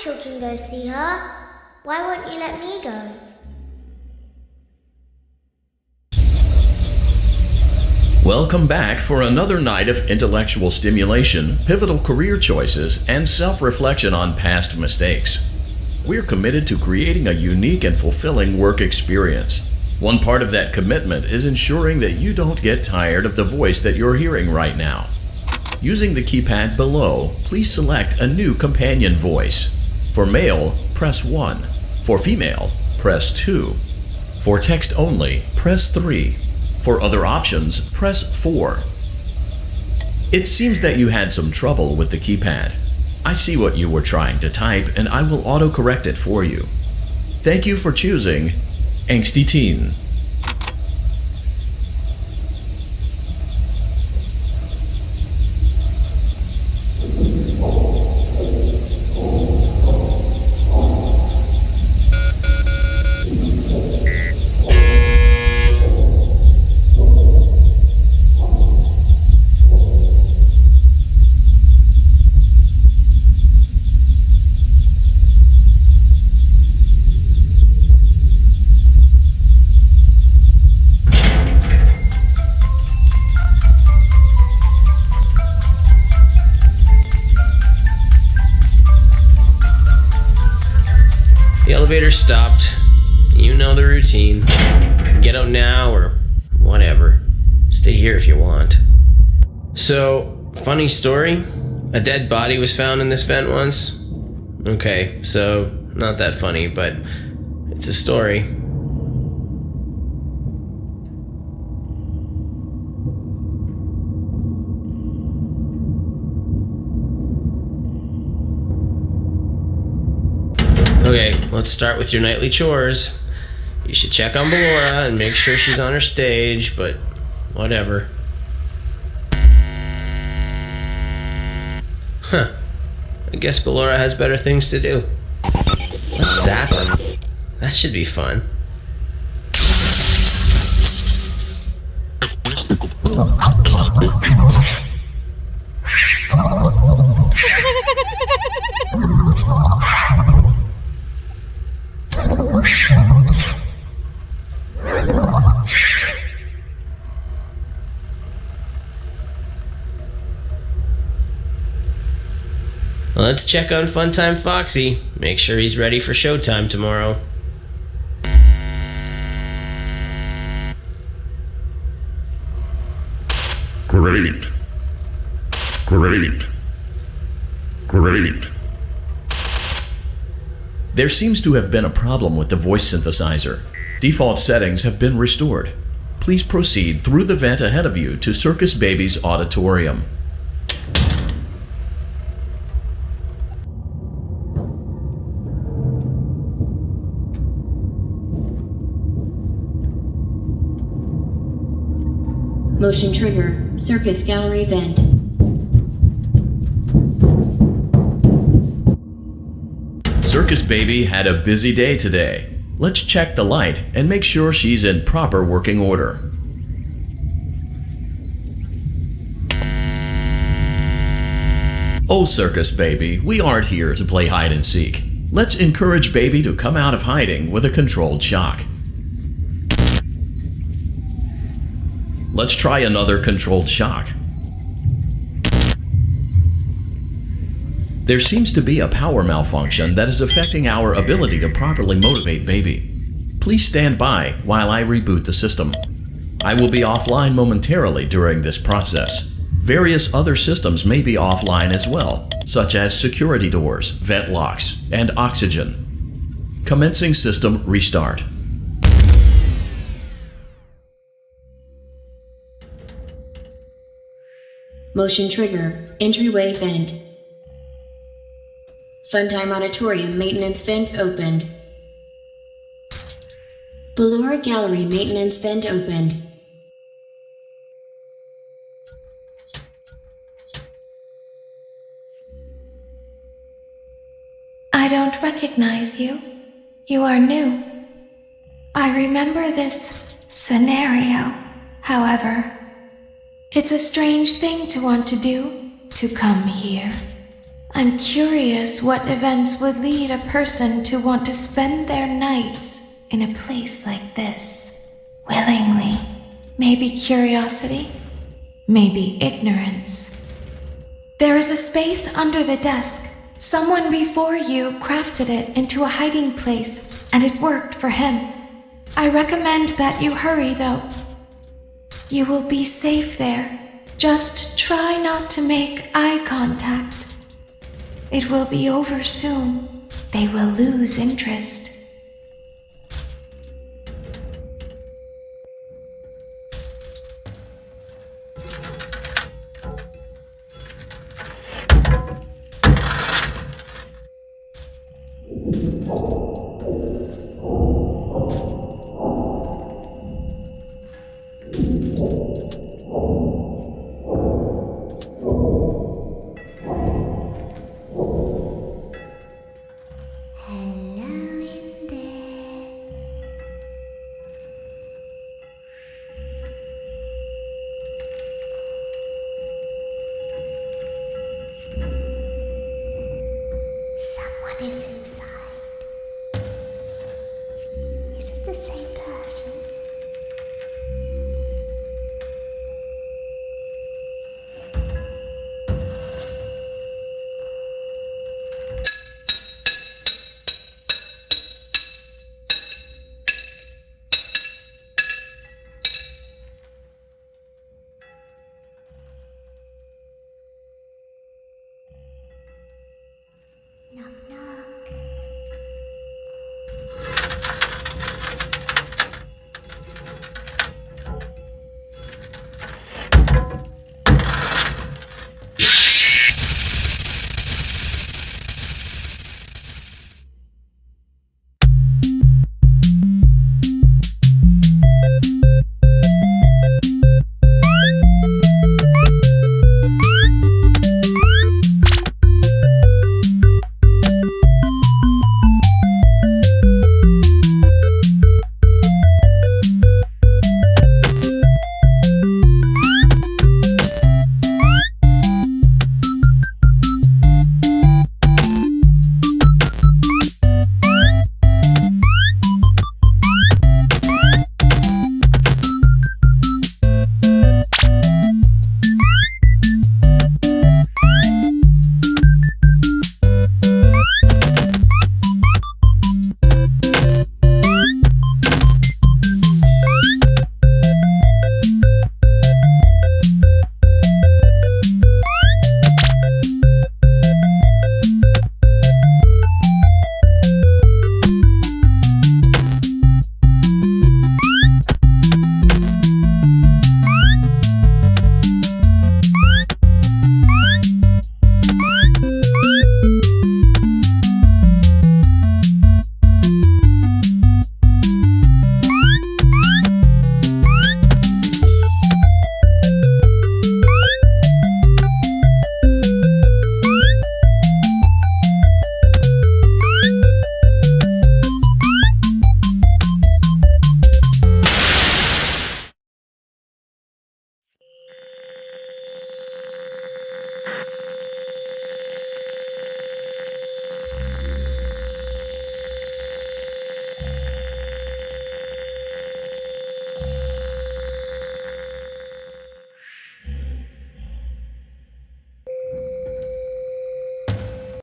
children go see her. Why won't you let me go? Welcome back for another night of intellectual stimulation, pivotal career choices, and self-reflection on past mistakes. We're committed to creating a unique and fulfilling work experience. One part of that commitment is ensuring that you don't get tired of the voice that you're hearing right now. Using the keypad below, please select a new companion voice. For male, press 1. For female, press 2. For text only, press 3. For other options, press 4. It seems that you had some trouble with the keypad. I see what you were trying to type, and I will auto-correct it for you. Thank you for choosing Angsty Teen. The elevator stopped. You know the routine. Get out now or whatever. Stay here if you want. So, funny story. A dead body was found in this vent once. Okay, so not that funny, but it's a story. Okay, let's start with your nightly chores. You should check on Ballora and make sure she's on her stage, but whatever. Huh. I guess Ballora has better things to do. Let's zap her. That should be fun. Let's check on Funtime Foxy. Make sure he's ready for showtime tomorrow. Great. Great. Great. There seems to have been a problem with the voice synthesizer. Default settings have been restored. Please proceed through the vent ahead of you to Circus Baby's auditorium. Motion trigger, circus gallery vent. Circus Baby had a busy day today. Let's check the light and make sure she's in proper working order. Oh, Circus Baby, we aren't here to play hide and seek. Let's encourage Baby to come out of hiding with a controlled shock. Let's try another controlled shock. There seems to be a power malfunction that is affecting our ability to properly motivate Baby. Please stand by while I reboot the system. I will be offline momentarily during this process. Various other systems may be offline as well, such as security doors, vent locks, and oxygen. Commencing system restart. Motion trigger, entryway vent. Funtime Auditorium maintenance vent opened. Ballora Gallery maintenance vent opened. I don't recognize you. You are new. I remember this scenario, however. It's a strange thing to want to do, to come here. I'm curious what events would lead a person to want to spend their nights in a place like this. Willingly. Maybe curiosity. Maybe ignorance. There is a space under the desk. Someone before you crafted it into a hiding place, and it worked for him. I recommend that you hurry, though. You will be safe there. Just try not to make eye contact. It will be over soon. They will lose interest.